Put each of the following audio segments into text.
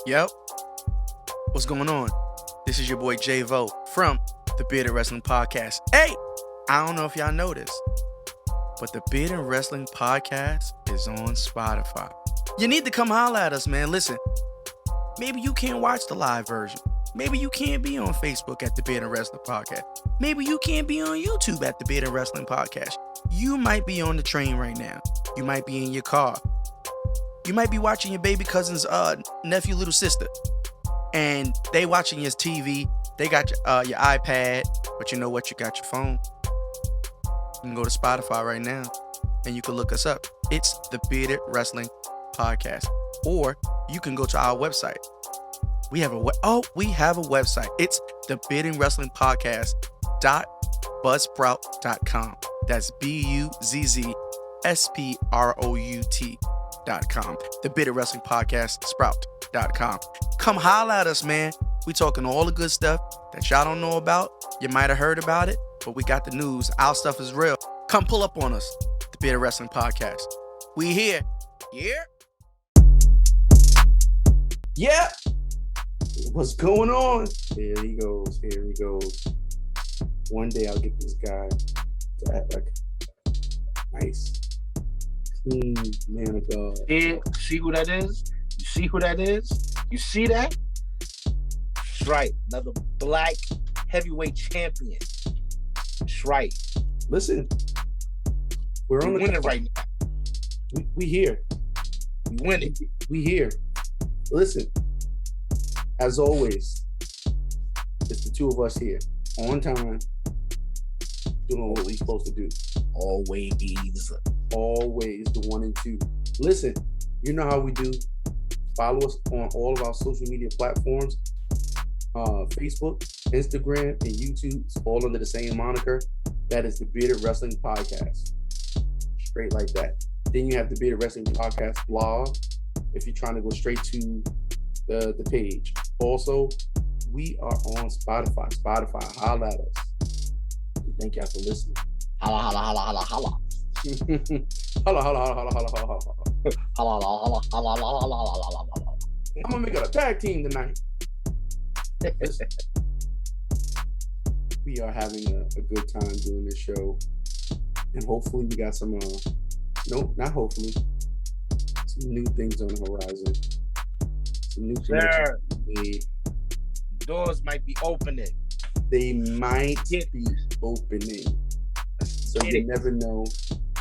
Yep. What's going on? This is your boy J-Vo from the Bearded Wrestling Podcast. Hey, I don't know if y'all know this, but the Bearded Wrestling Podcast is on Spotify. You need to come holler at us, man. Listen, maybe you can't watch the live version. Maybe you can't be on Facebook at the Bearded Wrestling Podcast. Maybe you can't be on YouTube at the Bearded Wrestling Podcast. You might be on the train right now. You might be in your car. You might be watching your baby cousin's nephew, little sister, and they watching your TV. They got your iPad, but you know what? You got your phone. You can go to Spotify right now, and you can look us up. It's the Bearded Wrestling Podcast, or you can go to our website. We have a website. It's the Bearded Wrestling Podcast.buzzsprout.com. That's BUZZSPROUT.com. The Bearded Wrestling Podcast Sprout.com. Come holla at us, man. We talking all the good stuff that y'all don't know about. You might have heard about it, but we got the news. Our stuff is real. Come pull up on us. The Bearded Wrestling Podcast. We here. Yeah. Yeah. What's going on? Here he goes. One day I'll get this guy to act like nice, clean man of God. Yeah, see who that is? You see who that is? You see that? That's right. Another black heavyweight champion. That's right. Listen, we're on the winning right now. We here. We winning. We here. Listen, as always, it's the two of us here on time, doing what we're supposed to do. Always the one and two. Listen, you know how we do. Follow us on all of our social media platforms, Facebook, Instagram, and YouTube. It's all under the same moniker. That is the Bearded Wrestling Podcast. Straight like that. Then you have the Bearded Wrestling Podcast blog, if you're trying to go straight to the page. Also, we are on Spotify. Holla at us. We thank y'all for listening. Holla. I'm gonna make it a tag team tonight. Listen, we are having a good time doing this show, and hopefully we got some not hopefully, some new things on the horizon. Some new connections made. Doors might be opening. They might be opening. So you never know.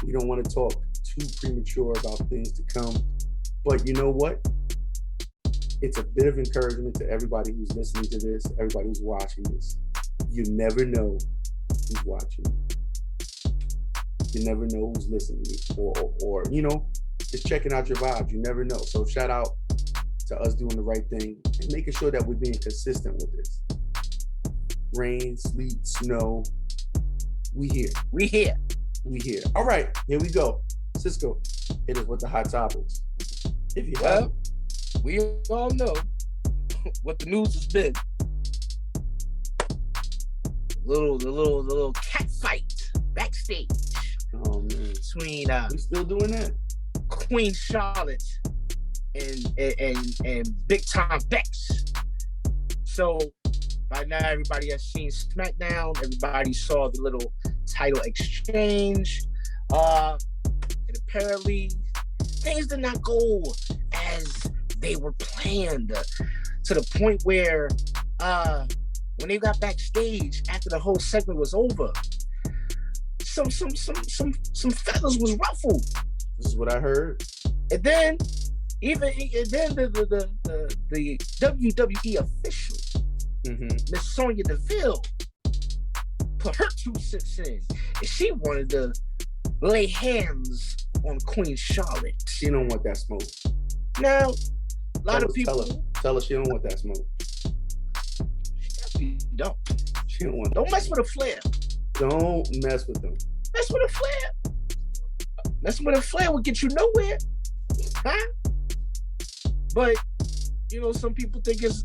We don't want to talk too premature about things to come. But you know what? It's a bit of encouragement to everybody who's listening to this, everybody who's watching this. You never know who's watching. You never know who's listening, or just checking out your vibes. You never know. So shout out to us doing the right thing and making sure that we're being consistent with this. Rain, sleet, snow, we here. All right, here we go. Cisco, hit us with the hot topics. If you have. We all know what the news has been. The little cat fight backstage. Oh man. Between we still doing that? Queen Charlotte and Big Time Bex. So by now everybody has seen SmackDown. Everybody saw the little title exchange. And apparently things did not go as they were planned, to the point where when they got backstage after the whole segment was over, some feathers was ruffled. This is what I heard. And then the WWE official, Miss Sonya Deville, put her 2 cents in, and she wanted to lay hands on Queen Charlotte. She don't want that smoke. Now, a lot of people tell her she don't want that smoke. She don't. She don't want. Don't mess with a flare. Don't mess with them. Mess with a flare. Messing with a flare will get you nowhere. Huh? But some people think as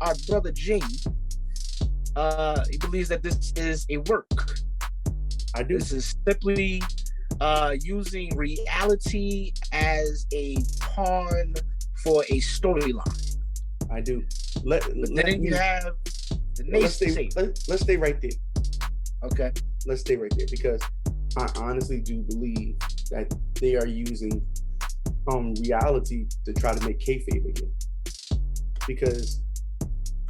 our brother Jay, he believes that this is a work. I do. This is simply using reality as a pawn for a storyline. I do. But then you have the naysayers. Let's stay right there. Okay. Let's stay right there because I honestly do believe that they are using reality to try to make kayfabe again. Because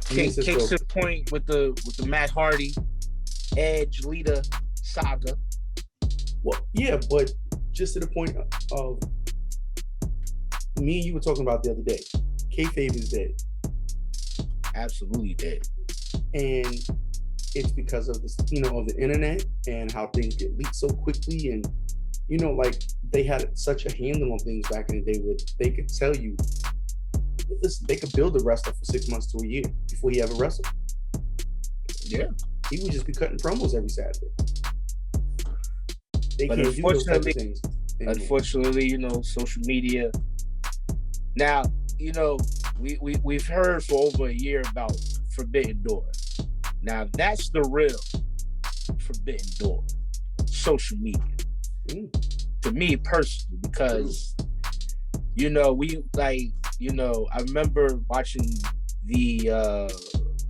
Case to the point with the Matt Hardy, Edge, Lita saga. Well, yeah, but just to the point of me and you were talking about the other day, kayfabe is dead. Absolutely dead. And it's because of this, of the internet and how things get leaked so quickly. And, like they had such a handle on things back in the day where they could tell you, listen, they could build a wrestler for 6 months to a year before he ever wrestled. Yeah. He would just be cutting promos every Saturday. But can't do those type of things anymore. Unfortunately, social media. Now, we've heard for over a year about Forbidden Door. Now that's the real Forbidden Door, social media. To me personally, because I remember watching the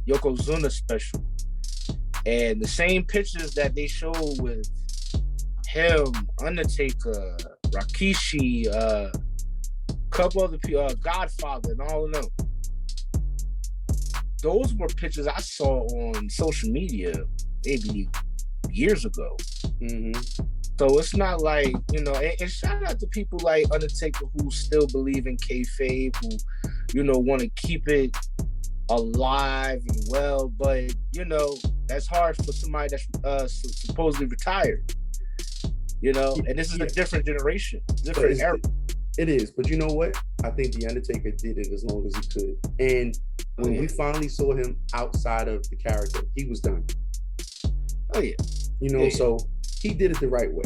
Yokozuna special, and the same pictures that they showed with him, Undertaker, Rikishi, couple other people, Godfather, and all of them. Those were pictures I saw on social media maybe years ago. Mm-hmm. So it's not like, and shout out to people like Undertaker who still believe in kayfabe, who, want to keep it alive and well, but, that's hard for somebody that's supposedly retired, and this is a different generation, different era. It is, but you know what? I think The Undertaker did it as long as he could. And when we finally saw him outside of the character, he was done. Oh, yeah. So he did it the right way,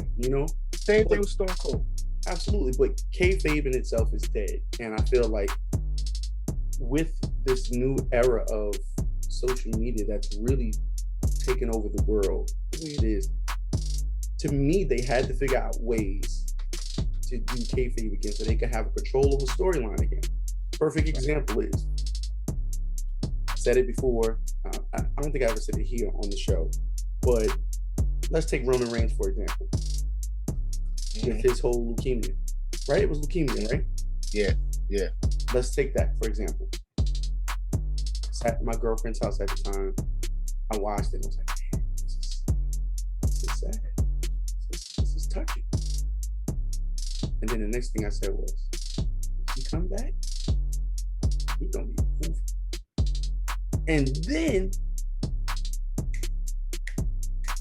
Same thing with Stone Cold. Absolutely, but kayfabe in itself is dead. And I feel like with this new era of social media that's really taken over the world, the way it is, to me, they had to figure out ways to do kayfabe again so they could have control of a storyline again. Perfect example is, I said it before, I don't think I ever said it here on the show, but let's take Roman Reigns, for example, with his whole leukemia, right? It was leukemia, right? Yeah. Let's take that, for example. Sat at my girlfriend's house at the time. I watched it and I was like, man, this is sad. This is touching. And then the next thing I said was, if he come back, he gonna be moving. And then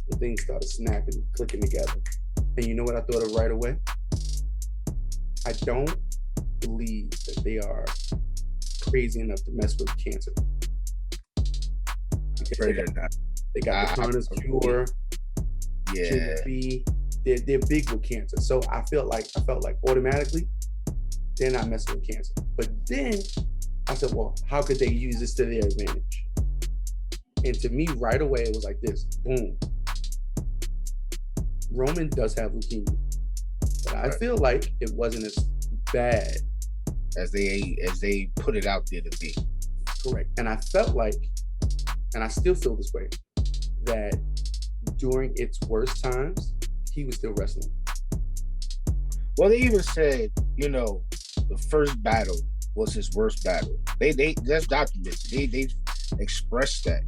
the things started snapping, clicking together. And you know what I thought of right away? I don't believe that they are crazy enough to mess with cancer. They got the Connor's cure. Yeah. They're big with cancer. So I felt like automatically they're not messing with cancer. But then I said, well, how could they use this to their advantage? And to me, right away, it was like this, boom. Roman does have leukemia. But I feel like it wasn't as bad as they put it out there to be. Correct. And I felt like, and I still feel this way, that during its worst times, he was still wrestling. Well, they even said, the first battle was his worst battle. They that's documented. They expressed that.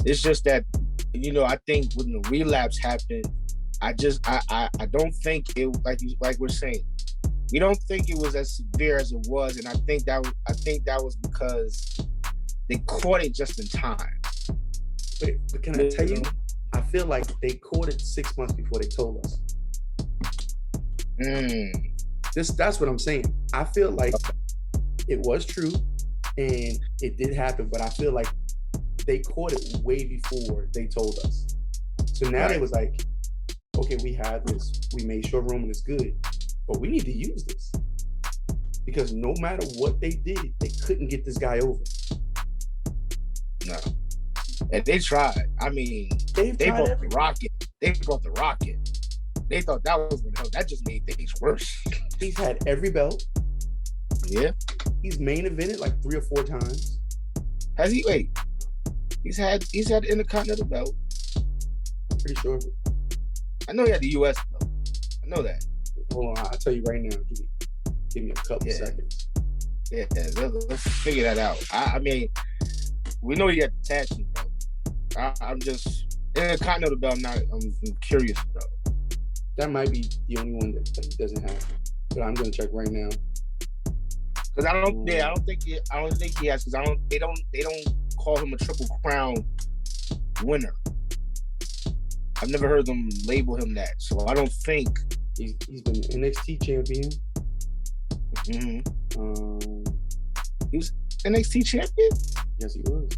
It's just that, I think when the relapse happened, I don't think it, like we're saying, we don't think it was as severe as it was, and I think that was because they caught it just in time. But can I tell you? I feel like they caught it 6 months before they told us. That's what I'm saying. I feel like it was true and it did happen, but I feel like they caught it way before they told us. So now they was like, okay, we have this. We made sure Roman is good, but we need to use this. Because no matter what they did, they couldn't get this guy over. No. And they tried. I mean, they brought the rocket. They brought the rocket. They thought that was going to help. That just made things worse. He's had every belt. Yeah. He's main evented like 3 or 4 times. Has he? Wait, he's had the Intercontinental belt. I'm pretty sure. I know he had the U.S. belt. I know that. Hold on, I'll tell you right now. Give me a couple seconds. Yeah, let's figure that out. I mean, we know he got the tag team belt. I'm just Intercontinental belt. I'm curious about. That might be the only one that he doesn't have. But I'm gonna check right now. Because I don't think he has. Because they don't call him a Triple Crown winner. I've never heard them label him that, so I don't think he's been NXT champion. Mm-hmm. He was NXT champion. Yes, he was.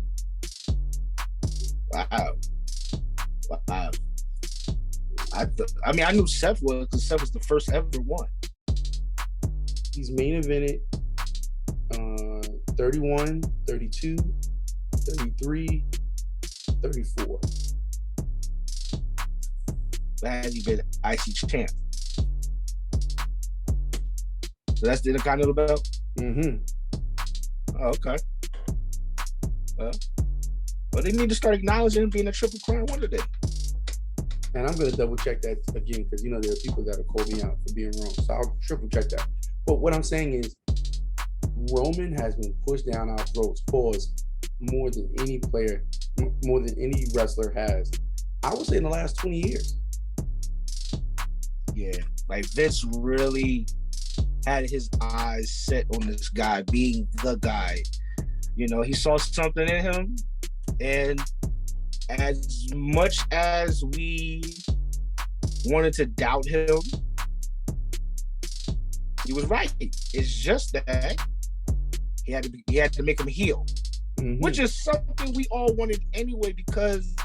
Wow. I mean, I knew Seth was because Seth was the first ever one. He's main evented 31, 32, 33, 34. Has he been IC champ? So that's the Intercontinental belt? Mm-hmm. Oh, okay. Well, they need to start acknowledging him being a Triple Crown winner then. And I'm going to double check that again because, there are people that are calling me out for being wrong. So I'll triple check that. But what I'm saying is Roman has been pushed down our throats, more than any player, more than any wrestler has. I would say in the last 20 years. Yeah, like Vince really had his eyes set on this guy being the guy. He saw something in him, and as much as we wanted to doubt him, he was right. It's just that he had to make him heel, which is something we all wanted anyway. Because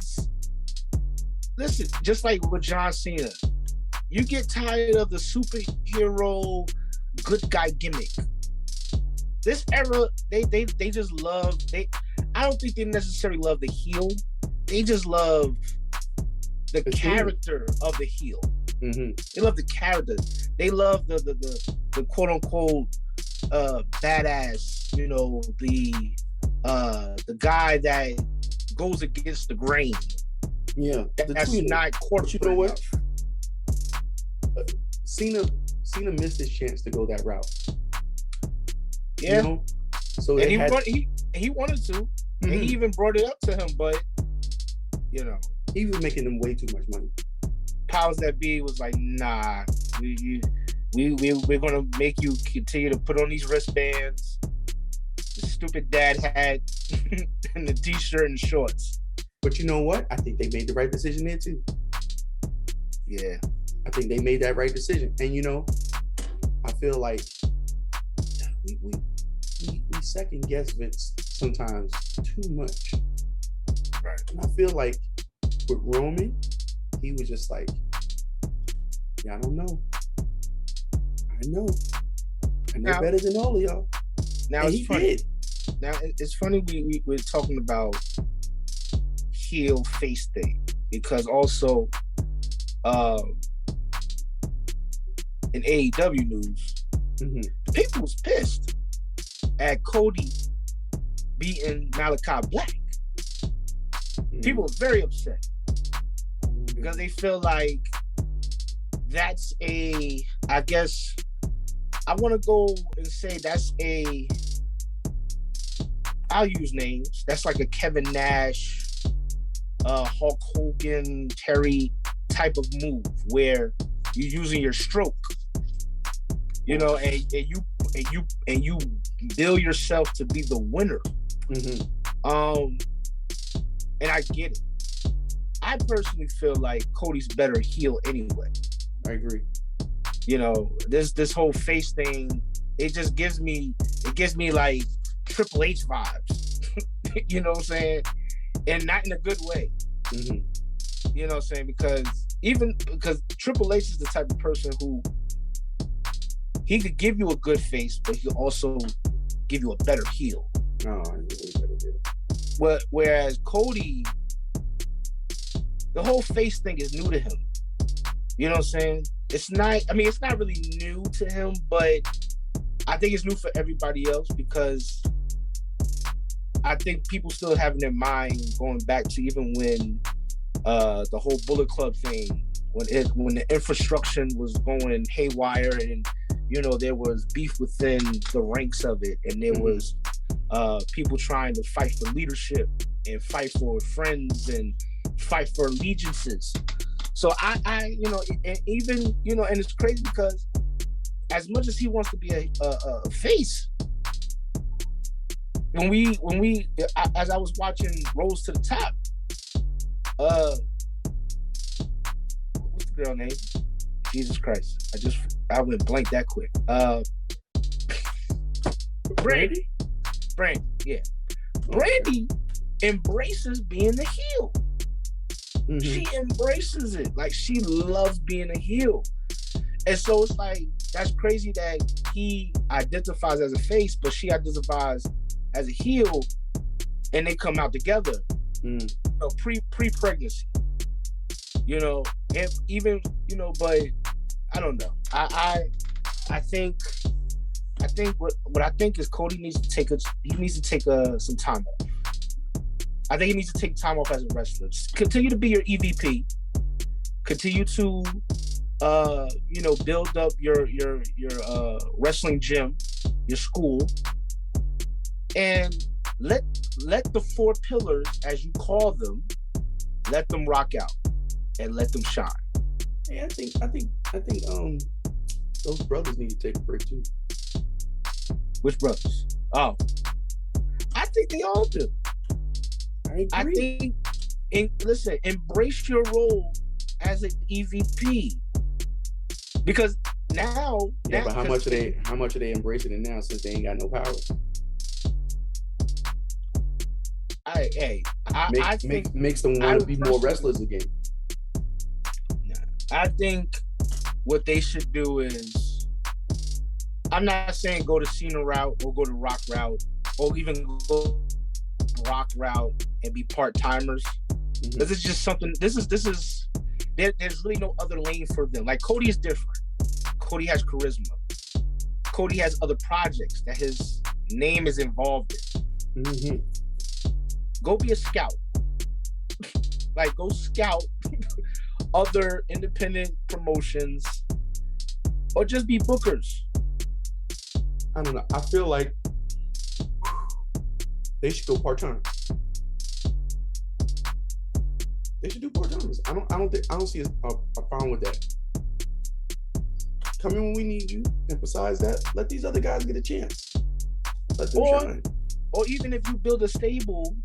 listen, just like with John Cena, you get tired of the superhero good guy gimmick. This era, they just love. I don't think they necessarily love the heel. They just love the character of the heel. Mm-hmm. They love the character. They love the quote unquote badass. The guy that goes against the grain. Yeah, that's not corporate. You know what? Cena missed his chance to go that route. Yeah. So and he wanted to, and he even brought it up to him, but he was making them way too much money. Powers that be was like, nah, we're gonna make you continue to put on these wristbands, the stupid dad hat, and the t-shirt and shorts. But you know what? I think they made the right decision there too. Yeah. I think they made that right decision. And I feel like we second guess Vince sometimes too much. Right. And I feel like with Roman, he was just like, yeah, I don't know. I know better than all of y'all. Now and it's funny. Did. Now it's funny we're talking about heel face thing, because also in AEW news, people was pissed at Cody beating Malachi Black. People were very upset because they feel like that's I guess I want to go and say I'll use names. That's like a Kevin Nash, Hulk Hogan, Terry type of move where you're using your stroke, and you bill yourself to be the winner. And I get it. I personally feel like Cody's better heel anyway. I agree. This whole face thing, it gives me like Triple H vibes. You know what I'm saying? And not in a good way. You know what I'm saying? Because Triple H is the type of person who he could give you a good face, but he'll also give you a better heel. Oh, I really better do. Whereas Cody, the whole face thing is new to him. You know what I'm saying? It's not really new to him, but I think it's new for everybody else because I think people still have in their mind going back to even when the whole Bullet Club thing, when the infrastructure was going haywire, and there was beef within the ranks of it, and there was people trying to fight for leadership and fight for friends and fight for allegiances. So I and even and it's crazy because as much as he wants to be a face, as I was watching Rose to the Top, what's the girl name? Jesus Christ, I went blank that quick. Brandy, yeah. Brandy embraces being the heel. Mm-hmm. She embraces it. Like, she loves being a heel. And so it's like, that's crazy that he identifies as a face, but she identifies as a heel, and they come out together. Pre-pregnancy. And even, but I don't know. I think what I think is Cody needs to take some time off. I think he needs to take time off as a wrestler. Just continue to be your EVP. Continue to build up your wrestling gym, your school, and let the four pillars, as you call them, let them rock out and let them shine. Yeah, I think those brothers need to take a break too. Which brothers? Oh, I think they all do. I think, listen, embrace your role as an EVP, because now. Yeah, but how much are they embracing it now since they ain't got no power? I think makes them want to be more wrestlers again. I think what they should do is, I'm not saying go to CENA route or go to Rock route or even go Rock route and be part-timers. This is just something, there's really no other lane for them. Like, Cody is different. Cody has charisma. Cody has other projects that his name is involved in. Go be a scout. Like, go scout other independent promotions, or just be bookers. I don't know. I feel like they should go part-time. They should do part-timers. I don't see a problem with that. Come in when we need you, and besides that, let these other guys get a chance. Let them shine. Or even if you build a stable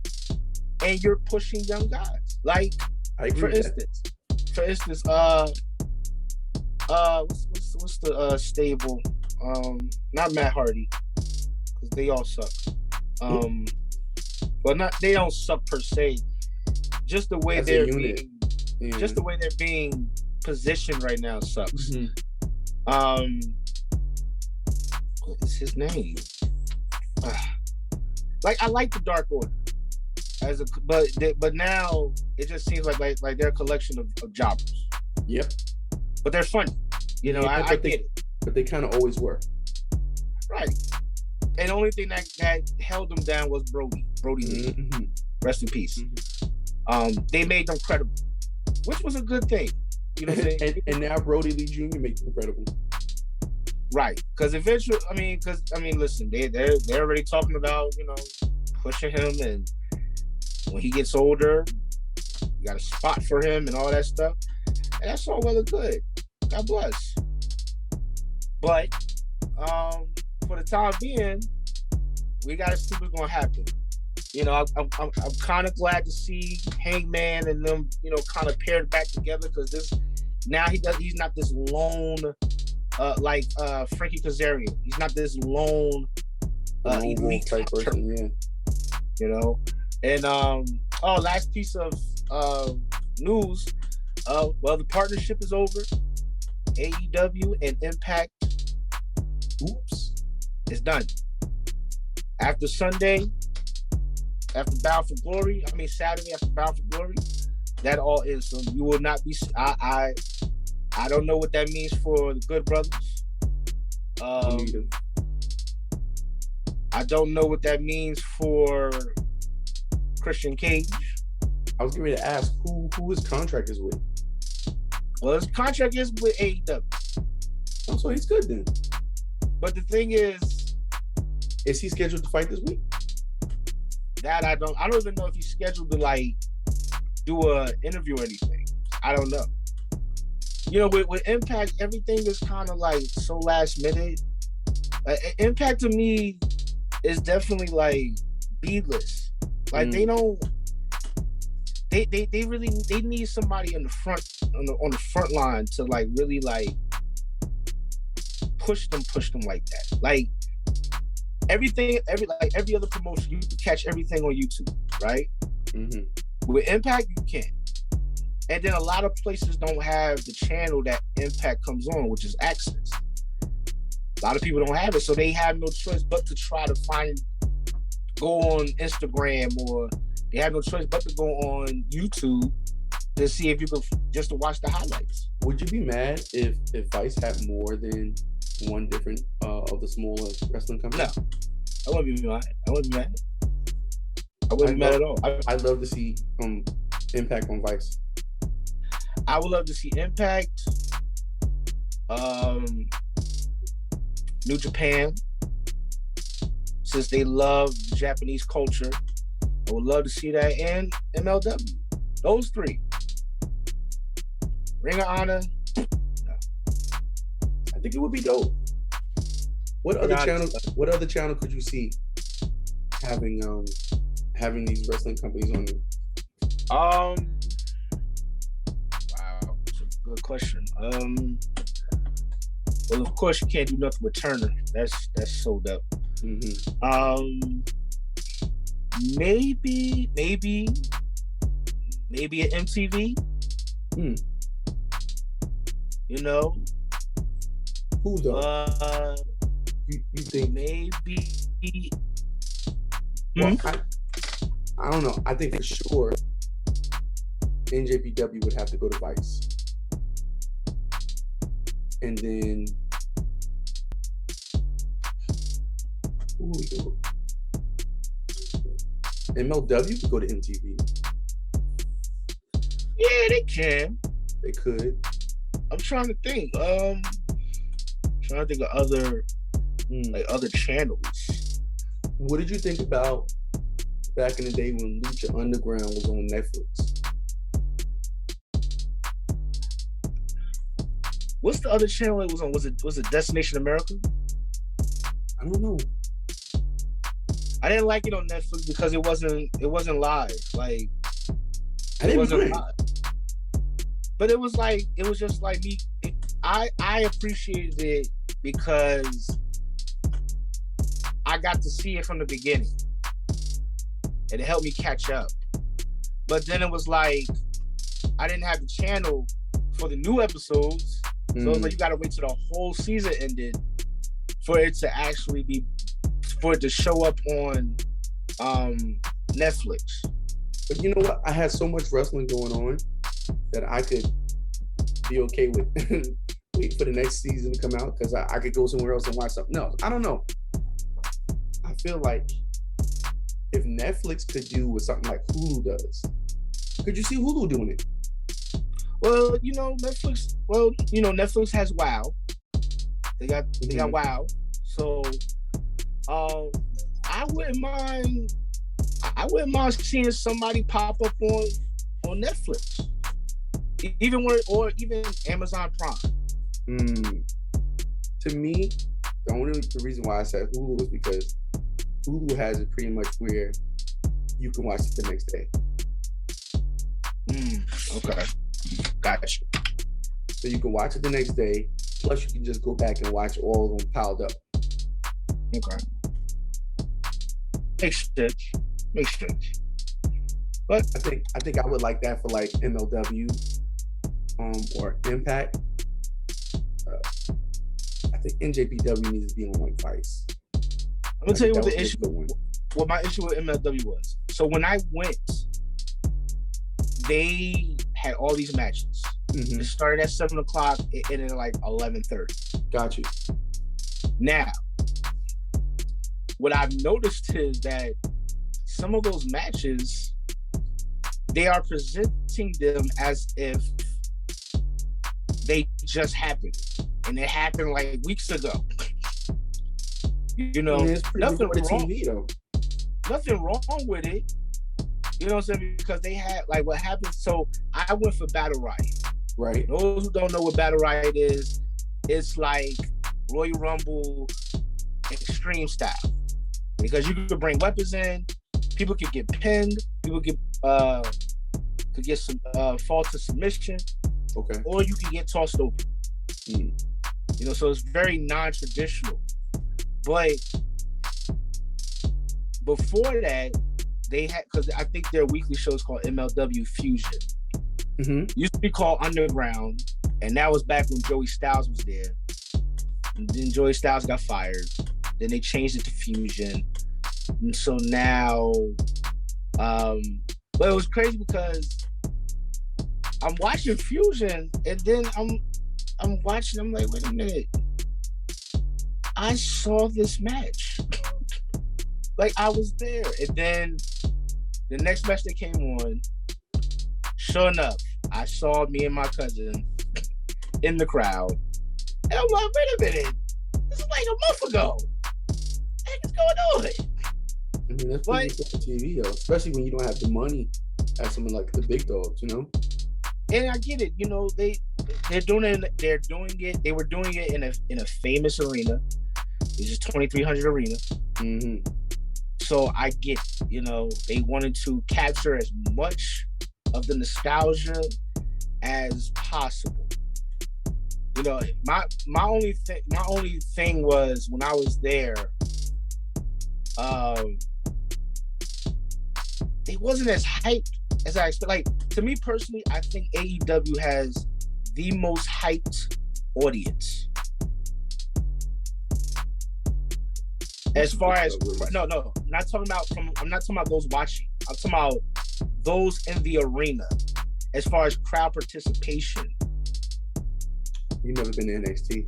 and you're pushing young guys, like, for instance, what's the stable? Not Matt Hardy, because they all suck. But they don't suck per se. Just the way just the way they're being positioned right now sucks. What is his name? Like, I like the Dark Order but now it just seems like they're a collection of jobbers. Yep. But they're funny. I get it. But they kind of always were. Right. And the only thing that held them down was Brody Lee. Rest in peace. They made them credible, which was a good thing. You know what I'm saying? and now Brody Lee Jr. makes them credible. Right. Because eventually, listen, they're already talking about, pushing him, and when he gets older, you got a spot for him and all that stuff. And that's all well and good. God bless. But for the time being, we gotta see what's gonna happen. I'm kind of glad to see Hangman and them, kind of paired back together, because he's not this lone like Frankie Kazarian. He's not this lone elite type person, yeah. And last piece of news, the partnership is over. AEW and Impact, it's done. After Saturday after Bound for Glory, that all is. So you will not be. I don't know what that means for the Good Brothers. I don't know what that means for Christian Cage. I was getting ready to ask who his contract is with. Well, his contract is with AEW. Oh, so he's good then. But the thing is he scheduled to fight this week? that I don't even know if he's scheduled to like do a interview or anything. I don't know. You know, with Impact, everything is kind of like so last minute. Impact to me is definitely like beadless. Like they don't. They really need somebody in the front on the front line to like really like push them like that. Like every other promotion, you can catch everything on YouTube, right? Mm-hmm. With Impact, you can't. And then a lot of places don't have the channel that Impact comes on, which is Access. A lot of people don't have it, so they have no choice but to try to go on Instagram, or they have no choice but to go on YouTube to see if you can just to watch the highlights. Would you be mad if Vice had more than one different of the smaller wrestling companies? No, I wouldn't be mad. I wouldn't be mad at all. I'd love to see Impact on Vice. I would love to see Impact, New Japan, since they love Japanese culture. I would love to see that, and MLW. Those three. Ring of Honor. No. I think it would be dope. What other channel could you see having these wrestling companies on there? Wow, that's a good question. Well, of course you can't do nothing with Turner. That's sold up. Mm-hmm. Maybe at MTV. You know, who though? You think maybe? Well, I don't know. I think for sure NJPW would have to go to Vice, and then who would go? MLW could go to MTV. Yeah, they can. They could. I'm trying to think. Of other other channels. What did you think about back in the day when Lucha Underground was on Netflix? What's the other channel it was on? Was it Destination America? I don't know. I didn't like it on Netflix because it wasn't live. Like it wasn't live. But it was just like me. I appreciated it because I got to see it from the beginning, and it helped me catch up. But then it was like I didn't have the channel for the new episodes, so it was like you got to wait till the whole season ended for it to actually show up on Netflix. But you know what? I had so much wrestling going on that I could be okay with wait for the next season to come out, because I could go somewhere else and watch something else. I don't know. I feel like if Netflix could do what something like Hulu does, could you see Hulu doing it? Well, Netflix has WoW. They got WoW. So I wouldn't mind seeing somebody pop up on Netflix. Even Amazon Prime. To me, the reason why I said Hulu is because Hulu has it pretty much where you can watch it the next day. Okay. Gotcha. So you can watch it the next day, plus you can just go back and watch all of them piled up. Okay. Makes sense. But I think I would like that for like MLW or Impact. I think NJPW needs to be on like Vice. I'm gonna tell you what my issue with MLW was. So when I went, they had all these matches. It started at 7:00. It ended at like 11:30. Got you. Now, what I've noticed is that some of those matches, they are presenting them as if they just happened, and it happened like weeks ago. You know, nothing wrong. TV, though. Nothing wrong with it. You know what I'm saying? Because they had like what happened. So I went for Battle Riot. Right. Those who don't know what Battle Riot is, it's like Royal Rumble extreme style. Because you could bring weapons in, people could get pinned, people could get some fall to submission. Okay. Or you can get tossed over. You know, so it's very non-traditional. But before that, they had, because I think their weekly show is called MLW Fusion. Used to be called Underground, and that was back when Joey Styles was there. And then Joey Styles got fired. Then they changed it to Fusion. And so now, but it was crazy because I'm watching Fusion, and then I'm watching, I'm like, wait a minute. I saw this match. Like, I was there. And then the next match that came on, sure enough, I saw me and my cousin in the crowd. And I'm like, wait a minute. This is like a month ago. What the heck is going on? I mean, that's pretty good for TV, though. Especially when you don't have the money as someone like the big dogs, you know? And I get it. You know, they were doing it in a famous arena. It's just 2,300 arena. So I get, you know, they wanted to capture as much of the nostalgia as possible. You know, my only thing was when I was there, it wasn't as hyped as I expected. Like, to me personally, I think AEW has the most hyped audience. As far as no, I'm not talking about those watching. I'm talking about those in the arena. As far as crowd participation. You've never been to NXT.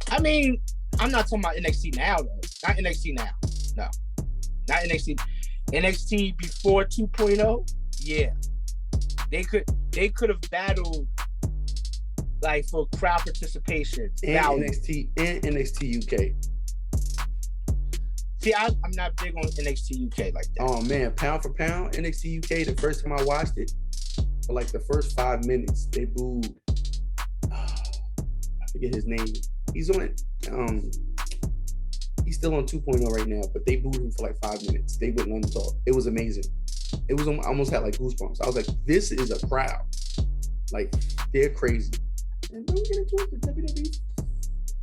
I mean, I'm not talking about NXT now though. Not NXT now. No. Not NXT. NXT before 2.0, yeah. They could have battled like for crowd participation. And NXT UK. See, I'm not big on NXT UK like that. Oh man, pound for pound, NXT UK, the first time I watched it, for like the first 5 minutes, they booed. I forget his name. He's on he's still on 2.0 right now, but they booed him for like 5 minutes. They wouldn't let him talk. It was amazing. It was, I almost had like goosebumps. I was like, this is a crowd. Like, they're crazy. And don't get into it, the WWE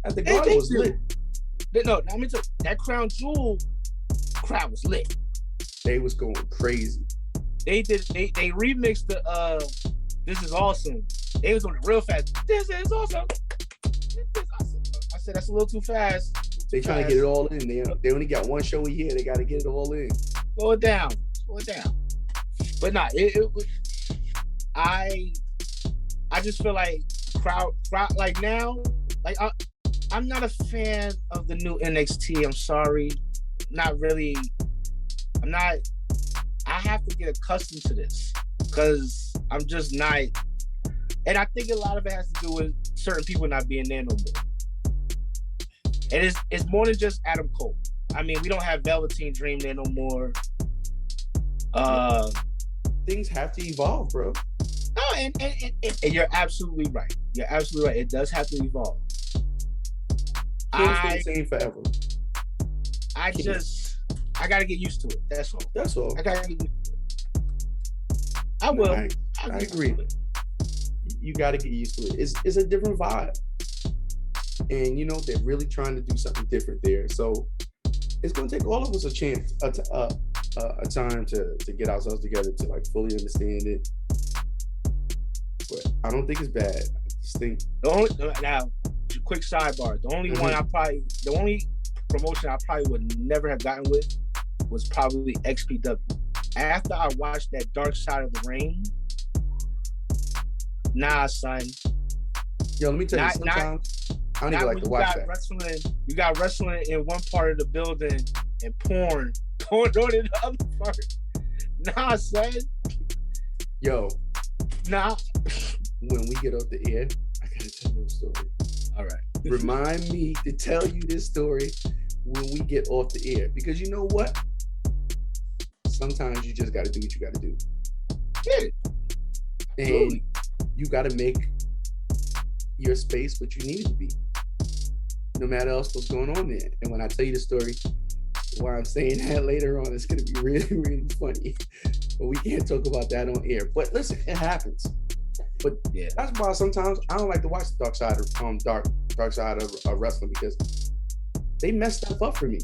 at the Garden was lit. No, I mean, that Crown Jewel crowd was lit. They was going crazy. They remixed the This Is Awesome. They was doing it real fast. This is awesome. This is awesome. I said that's a little too fast. They trying to get it all in. They only got one show a year. They got to get it all in. Slow it down. But nah, I just feel like crowd like now, like I'm not a fan of the new NXT. I'm sorry. Not really. I'm not. I have to get accustomed to this because I'm just not. And I think a lot of it has to do with certain people not being there no more. And it's more than just Adam Cole. I mean, we don't have Velveteen Dream there no more. Things have to evolve, bro. No, and you're absolutely right. You're absolutely right. It does have to evolve. Can't stay the same forever. I gotta get used to it. That's all. I gotta get used to it. I will. I agree. You gotta get used to it. It's a different vibe. And you know, they're really trying to do something different there. So it's gonna take all of us a chance, a time to get ourselves together to like fully understand it. But I don't think it's bad. I just think now, quick sidebar. The only promotion I probably would never have gotten with was probably XPW. After I watched that Dark Side of the Ring, nah, son. Yo, let me tell you, I don't even like to watch that. You got wrestling in one part of the building and porn going on in the other part. Nah, son. Yo. Nah. When we get off the air, I gotta tell you a story. All right. Remind me to tell you this story when we get off the air. Because you know what? Sometimes you just gotta do what you gotta do. Yeah. And you gotta make your space what you need it to be. No matter else what's going on there. And when I tell you the story, why I'm saying that later on, it's gonna be really, really funny. But we can't talk about that on air. But listen, it happens. But yeah, that's why sometimes I don't like to watch the dark side of wrestling, because they mess stuff up for me.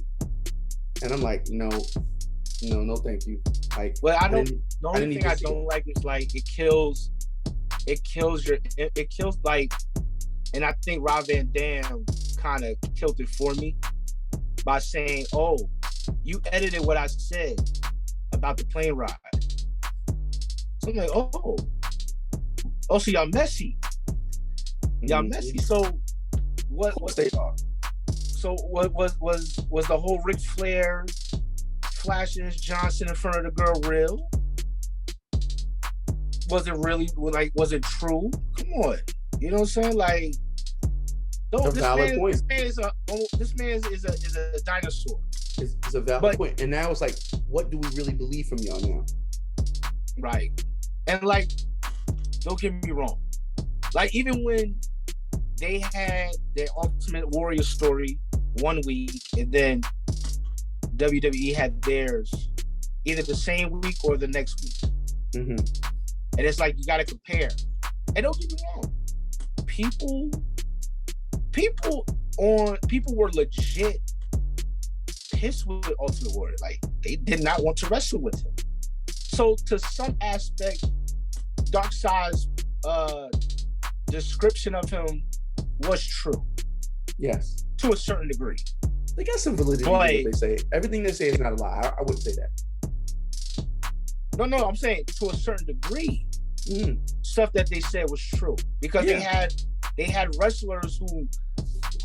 And I'm like, no, thank you. Like, well, the only thing I don't like is like it kills like, and I think Rob Van Dam kind of killed it for me by saying, oh, you edited what I said about the plane ride. So I'm like, oh, so y'all messy. Y'all messy. So what they are. So what was the whole Ric Flair flashing Johnson in front of the girl real? Was it really, like, was it true? Come on. You know what I'm saying? Like, this man is a dinosaur. It's a valid point. And now it's like, what do we really believe from y'all now? Right. And like, don't get me wrong. Like, even when they had their Ultimate Warrior story one week, and then WWE had theirs either the same week or the next week. Mm-hmm. And it's like, you got to compare. And don't get me wrong. People were legit pissed with Ultimate Warrior. Like, they did not want to wrestle with him. So to some aspect, Darkseid's description of him was true. Yes. To a certain degree. They got some validity to what they say. Everything they say is not a lie. I wouldn't say that. No, I'm saying to a certain degree, stuff that they said was true. Because they had wrestlers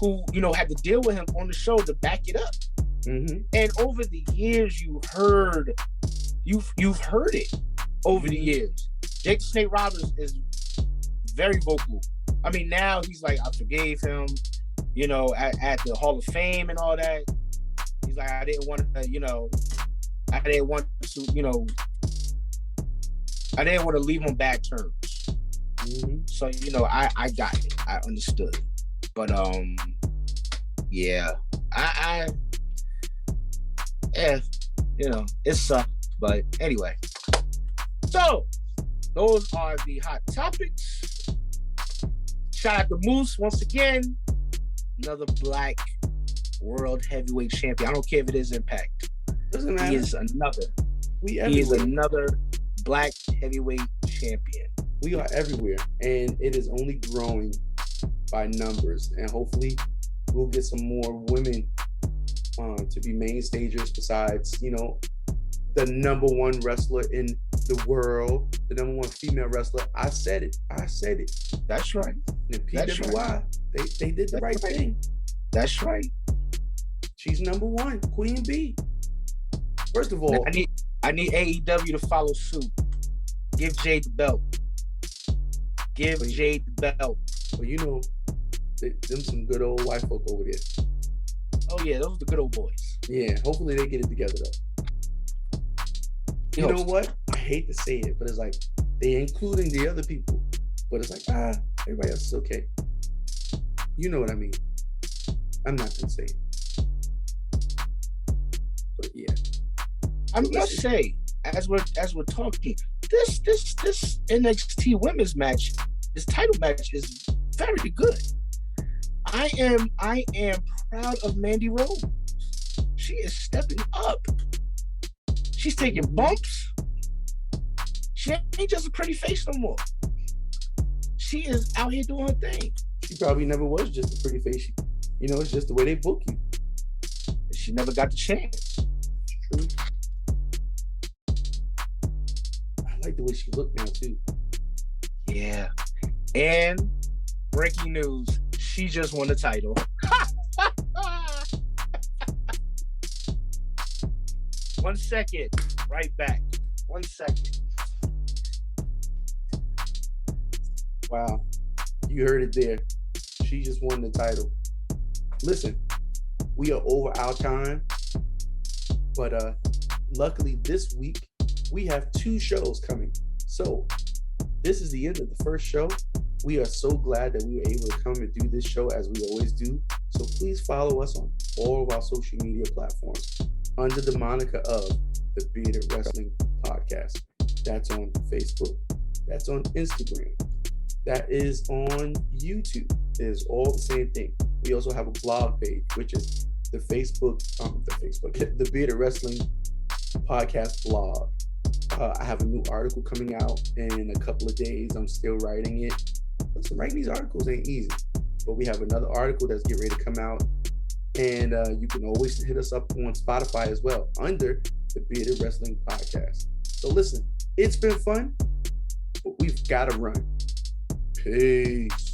who had to deal with him on the show to back it up. Mm-hmm. And over the years, you've heard it over the years. Jake the Snake Roberts is very vocal. I mean, now he's like, I forgave him, at the Hall of Fame and all that. He's like, I didn't want to leave on bad terms. Mm-hmm. So, I got it. I understood. But, yeah, it sucked. But anyway, so those are the hot topics. Shout out to Moose once again. Another Black World Heavyweight Champion. I don't care if it is Impact. Doesn't matter. He is another Black Heavyweight Champion. We are everywhere, and it is only growing by numbers. And hopefully, we'll get some more women to be main stagers besides, the number one wrestler in the world, the number one female wrestler. I said it. That's right. And PWI, they did the right thing. That's right. She's number one, Queen B. First of all, I need AEW to follow suit. Give Jade the belt. Jade the belt. Well, them some good old white folk over there. Oh yeah, those are the good old boys. Yeah, hopefully they get it together though. You know what? I hate to say it, but it's like they including the other people, but it's like everybody else is okay. You know what I mean? I'm not gonna say it, but yeah. I must say, as we're talking, this NXT women's match, this title match is very good. I am proud of Mandy Rose. She is stepping up. She's taking bumps. She ain't just a pretty face no more. She is out here doing her thing. She probably never was just a pretty face. It's just the way they book you. She never got the chance. True. I like the way she looked now too. Yeah. And breaking news, She just won the title. One second. Right back. 1 second. Wow. You heard it there. She just won the title. Listen, we are over our time, but luckily this week we have 2 shows coming. So this is the end of the first show. We are so glad that we were able to come and do this show as we always do. So please follow us on all of our social media platforms under the moniker of the Bearded Wrestling Podcast. That's on Facebook. That's on Instagram. That is on YouTube. It is all the same thing. We also have a blog page, which is the Bearded Wrestling Podcast blog. I have a new article coming out in a couple of days. I'm still writing it. Listen, writing these articles ain't easy, but we have another article that's getting ready to come out, and you can always hit us up on Spotify as well under the Bearded Wrestling Podcast. So listen, it's been fun, but we've got to run. Peace.